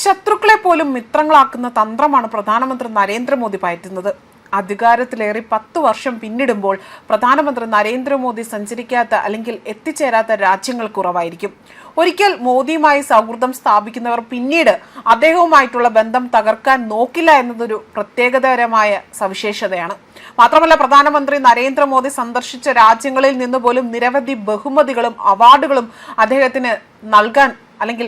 ശത്രുക്കളെ പോലും മിത്രങ്ങളാക്കുന്ന തന്ത്രമാണ് പ്രധാനമന്ത്രി നരേന്ദ്രമോദി പയറ്റുന്നത്. അധികാരത്തിലേറി 10 വർഷം പിന്നിടുമ്പോൾ പ്രധാനമന്ത്രി നരേന്ദ്രമോദി സഞ്ചരിക്കാത്ത അല്ലെങ്കിൽ എത്തിച്ചേരാത്ത രാജ്യങ്ങൾ കുറവായിരിക്കും. ഒരിക്കൽ മോദിയുമായി സൗഹൃദം സ്ഥാപിക്കുന്നവർ പിന്നീട് അദ്ദേഹവുമായിട്ടുള്ള ബന്ധം തകർക്കാൻ നോക്കില്ല എന്നതൊരു പ്രത്യേകതരമായ സവിശേഷതയാണ്. മാത്രമല്ല, പ്രധാനമന്ത്രി നരേന്ദ്രമോദി സന്ദർശിച്ച രാജ്യങ്ങളിൽ നിന്ന് പോലും നിരവധി ബഹുമതികളും അവാർഡുകളും അദ്ദേഹത്തിന് നൽകാൻ അല്ലെങ്കിൽ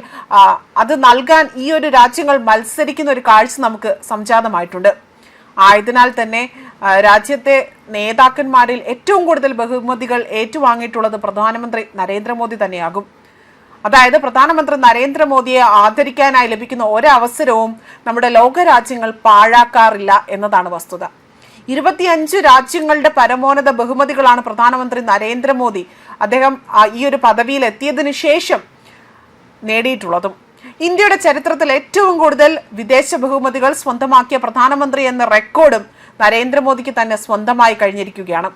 അത് നൽകാൻ ഈ ഒരു രാജ്യങ്ങൾ മത്സരിക്കുന്ന ഒരു കാഴ്ച നമുക്ക് സംജാതമായിട്ടുണ്ട്. ആയതിനാൽ തന്നെ രാജ്യത്തെ നേതാക്കന്മാരിൽ ഏറ്റവും കൂടുതൽ ബഹുമതികൾ ഏറ്റുവാങ്ങിയിട്ടുള്ളത് പ്രധാനമന്ത്രി നരേന്ദ്രമോദി തന്നെയാകും. അതായത് പ്രധാനമന്ത്രി നരേന്ദ്രമോദിയെ ആദരിക്കാനായി ലഭിക്കുന്ന ഒരവസരവും നമ്മുടെ ലോകരാജ്യങ്ങൾ പാഴാക്കാറില്ല എന്നതാണ് വസ്തുത. 25 രാജ്യങ്ങളുടെ പരമോന്നത ബഹുമതികളാണ് പ്രധാനമന്ത്രി നരേന്ദ്രമോദി അദ്ദേഹം ഈ ഒരു പദവിയിൽ എത്തിയതിനു ശേഷം നേടിയിട്ടുള്ളതും. ഇന്ത്യയുടെ ചരിത്രത്തിൽ ഏറ്റവും കൂടുതൽ വിദേശ ബഹുമതികൾ സ്വന്തമാക്കിയ പ്രധാനമന്ത്രി എന്ന റെക്കോർഡും നരേന്ദ്രമോദിക്ക് തന്നെ സ്വന്തമായി കഴിഞ്ഞിരിക്കുകയാണ്.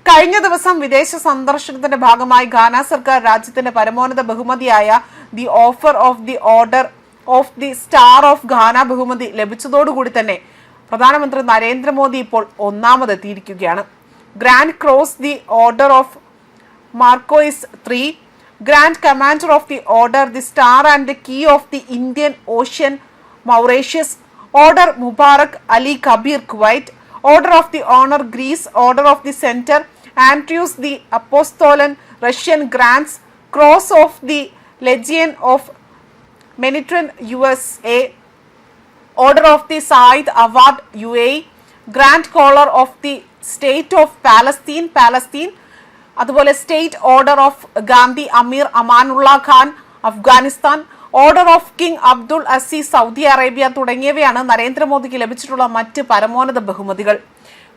കഴിഞ്ഞ ദിവസം വിദേശ സന്ദർശനത്തിന്റെ ഭാഗമായി ഘാന സർക്കാർ രാജ്യത്തിന്റെ പരമോന്നത ബഹുമതിയായ the order of the star of Ghana ബഹുമതി ലഭിച്ചതോടുകൂടി തന്നെ പ്രധാനമന്ത്രി നരേന്ദ്രമോദി ഇപ്പോൾ ഒന്നാമതെത്തിയിരിക്കുകയാണ്. Grand cross the order of Makarios 3, Grand Commander of the Order, the Star and the Key of the Indian Ocean, Mauritius, Order Mubarak Ali Kabir, Kuwait, Order of the Honor, Greece, Order of the Center, Andrews the Apostolan, Russian Grants, Cross of the Legion of Mediterranean, USA, Order of the Said Award, UAE, Grand Collar of the State of Palestine, അതുപോലെ state order of ഗാന്ധി Amir Amanullah Khan Afghanistan, order of king Abdul Aziz Saudi Arabia തുടങ്ങിയവയാണ് നരേന്ദ്രമോദിക്ക് ലഭിച്ചിട്ടുള്ള മറ്റ് പരമോന്നത ബഹുമതികൾ.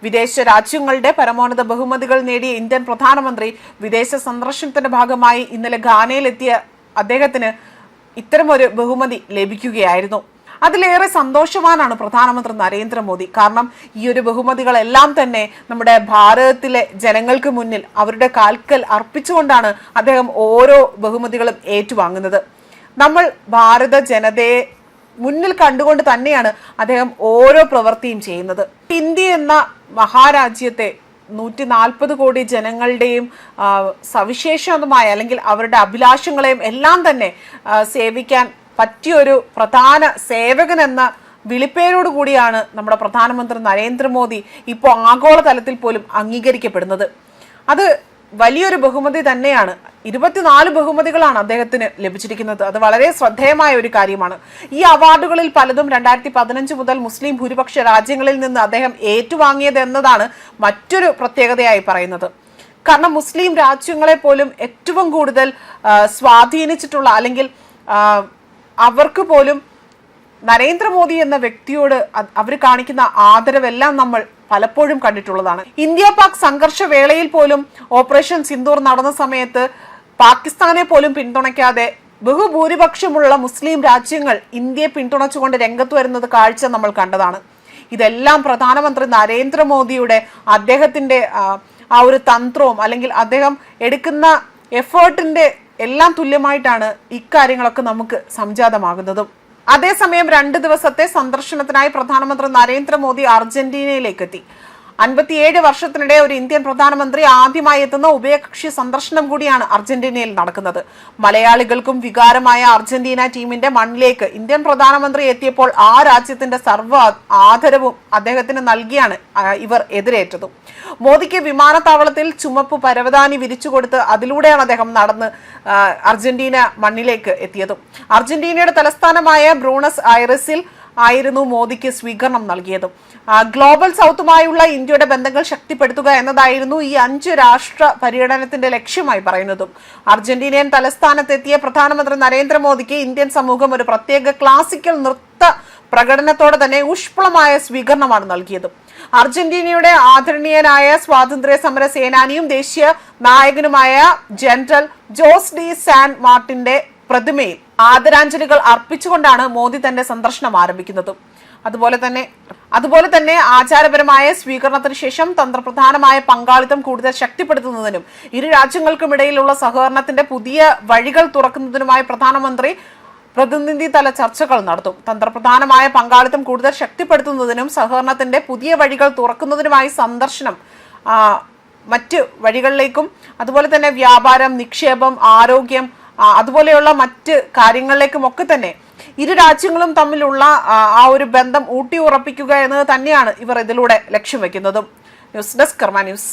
വിദേശ രാജ്യങ്ങളുടെ പരമോന്നത ബഹുമതികൾ നേടിയ ഇന്ത്യൻ പ്രധാനമന്ത്രി വിദേശ സന്ദർശനത്തിന്റെ ഭാഗമായി ഇന്നലെ ഘാനയിലെത്തിയ അദ്ദേഹത്തിന് ഇത്തരമൊരു ബഹുമതി ലഭിക്കുകയായിരുന്നു. അതിലേറെ സന്തോഷവാനാണ് പ്രധാനമന്ത്രി നരേന്ദ്രമോദി. കാരണം ഈ ഒരു ബഹുമതികളെല്ലാം തന്നെ നമ്മുടെ ഭാരതത്തിലെ ജനങ്ങൾക്ക് മുന്നിൽ അവരുടെ കാൽക്കൽ അർപ്പിച്ചുകൊണ്ടാണ് അദ്ദേഹം ഓരോ ബഹുമതികളും ഏറ്റുവാങ്ങുന്നത്. നമ്മൾ ഭാരത ജനതയെ മുന്നിൽ കണ്ടുകൊണ്ട് തന്നെയാണ് അദ്ദേഹം ഓരോ പ്രവൃത്തിയും ചെയ്യുന്നത്. ഇന്ത്യ എന്ന മഹാരാജ്യത്തെ 140 കോടി ജനങ്ങളുടെയും സവിശേഷമായ അല്ലെങ്കിൽ അവരുടെ അഭിലാഷങ്ങളെയും എല്ലാം തന്നെ സേവിക്കാൻ പറ്റിയൊരു പ്രധാന സേവകൻ എന്ന വിളിപ്പേരോട് കൂടിയാണ് നമ്മുടെ പ്രധാനമന്ത്രി നരേന്ദ്രമോദി ഇപ്പോൾ ആഗോളതലത്തിൽ പോലും അംഗീകരിക്കപ്പെടുന്നത്. അത് വലിയൊരു ബഹുമതി തന്നെയാണ്. 24 ബഹുമതികളാണ് അദ്ദേഹത്തിന് ലഭിച്ചിരിക്കുന്നത്. അത് വളരെ ശ്രദ്ധേയമായ ഒരു കാര്യമാണ്. ഈ അവാർഡുകളിൽ പലതും 2015 മുതൽ മുസ്ലിം ഭൂരിപക്ഷ രാജ്യങ്ങളിൽ നിന്ന് അദ്ദേഹം ഏറ്റുവാങ്ങിയത് എന്നതാണ് മറ്റൊരു പ്രത്യേകതയായി പറയുന്നത്. കാരണം മുസ്ലിം രാജ്യങ്ങളെ പോലും ഏറ്റവും കൂടുതൽ സ്വാധീനിച്ചിട്ടുള്ള അല്ലെങ്കിൽ അവർക്ക് പോലും നരേന്ദ്രമോദി എന്ന വ്യക്തിയോട് അവർ കാണിക്കുന്ന ആദരവെല്ലാം നമ്മൾ പലപ്പോഴും കണ്ടിട്ടുള്ളതാണ്. ഇന്ത്യ പാക് സംഘർഷ വേളയിൽ പോലും ഓപ്പറേഷൻ സിന്ദൂർ നടന്ന സമയത്ത് പാകിസ്ഥാനെ പോലും പിന്തുണയ്ക്കാതെ ബഹുഭൂരിപക്ഷമുള്ള മുസ്ലിം രാജ്യങ്ങൾ ഇന്ത്യയെ പിന്തുണച്ചുകൊണ്ട് രംഗത്ത് വരുന്നത് കാഴ്ച നമ്മൾ കണ്ടതാണ്. ഇതെല്ലാം പ്രധാനമന്ത്രി നരേന്ദ്രമോദിയുടെ അദ്ദേഹത്തിന്റെ ആ ഒരു തന്ത്രവും അല്ലെങ്കിൽ അദ്ദേഹം എടുക്കുന്ന എഫേർട്ടിന്റെ എല്ലാം തുല്യമായിട്ടാണ് ഇക്കാര്യങ്ങളൊക്കെ നമുക്ക് സംജാതമാകുന്നതും. അതേസമയം 2 ദിവസത്തെ സന്ദർശനത്തിനായി പ്രധാനമന്ത്രി നരേന്ദ്രമോദി അർജന്റീനയിലേക്ക് എത്തി. 57 വർഷത്തിനിടെ ഒരു ഇന്ത്യൻ പ്രധാനമന്ത്രി ആദ്യമായി എത്തുന്ന ഉഭയകക്ഷി സന്ദർശനം കൂടിയാണ് അർജന്റീനയിൽ നടക്കുന്നത്. മലയാളികൾക്കും വികാരമായ അർജന്റീന ടീമിന്റെ മണ്ണിലേക്ക് ഇന്ത്യൻ പ്രധാനമന്ത്രി എത്തിയപ്പോൾ ആ രാജ്യത്തിന്റെ സർവ്വ ആദരവും അദ്ദേഹത്തിന് നൽകിയാണ് ഇവർ എതിരേറ്റതും. മോദിക്ക് വിമാനത്താവളത്തിൽ ചുമപ്പ് പരവതാനി വിരിച്ചുകൊടുത്ത് അതിലൂടെയാണ് അദ്ദേഹം നടന്ന് അർജന്റീന മണ്ണിലേക്ക് എത്തിയതും. അർജന്റീനയുടെ തലസ്ഥാനമായ ബ്യൂണസ് ഐറിസിൽ ആയിരുന്നു മോദിക്ക് സ്വീകരണം നൽകിയതും. ഗ്ലോബൽ സൗത്തുമായുള്ള ഇന്ത്യയുടെ ബന്ധങ്ങൾ ശക്തിപ്പെടുത്തുക എന്നതായിരുന്നു ഈ 5 രാഷ്ട്ര പര്യടനത്തിന്റെ ലക്ഷ്യമായി പറയുന്നതും. അർജന്റീനിയൻ തലസ്ഥാനത്തെത്തിയ പ്രധാനമന്ത്രി നരേന്ദ്രമോദിക്ക് ഇന്ത്യൻ സമൂഹം ഒരു പ്രത്യേക ക്ലാസിക്കൽ നൃത്ത പ്രകടനത്തോടെ തന്നെ ഊഷ്മളമായ സ്വീകരണമാണ് നൽകിയതും. അർജന്റീനയുടെ ആദരണീയനായ സ്വാതന്ത്ര്യ സമര സേനാനിയും ദേശീയ നായകനുമായ ജനറൽ ജോസ് ഡി സാൻ മാർട്ടിന്റെ പ്രതിമയിൽ ആദരാഞ്ജലികൾ അർപ്പിച്ചുകൊണ്ടാണ് മോദി തന്റെ സന്ദർശനം ആരംഭിക്കുന്നത്. അതുപോലെ തന്നെ ആചാരപരമായ സ്വീകരണത്തിന് ശേഷം തന്ത്രപ്രധാനമായ പങ്കാളിത്തം കൂടുതൽ ശക്തിപ്പെടുത്തുന്നതിനും ഇരു രാജ്യങ്ങൾക്കുമിടയിലുള്ള സഹകരണത്തിന്റെ പുതിയ വഴികൾ തുറക്കുന്നതിനുമായി പ്രധാനമന്ത്രി പ്രതിനിധി തല ചർച്ചകൾ നടത്തും. തന്ത്രപ്രധാനമായ പങ്കാളിത്തം കൂടുതൽ ശക്തിപ്പെടുത്തുന്നതിനും സഹകരണത്തിന്റെ പുതിയ വഴികൾ തുറക്കുന്നതിനുമായി സന്ദർശനം മറ്റ് വഴികളിലേക്കും അതുപോലെ തന്നെ വ്യാപാരം, നിക്ഷേപം, ആരോഗ്യം അതുപോലെയുള്ള മറ്റ് കാര്യങ്ങളിലേക്കും ഒക്കെ തന്നെ ഇരു രാജ്യങ്ങളും തമ്മിലുള്ള ആ ഒരു ബന്ധം ഊട്ടിയുറപ്പിക്കുക എന്നത് തന്നെയാണ് ഇവർ ഇതിലൂടെ ലക്ഷ്യം വെക്കുന്നതും. ന്യൂസ് ഡെസ്ക് കർമ്മ ന്യൂസ്.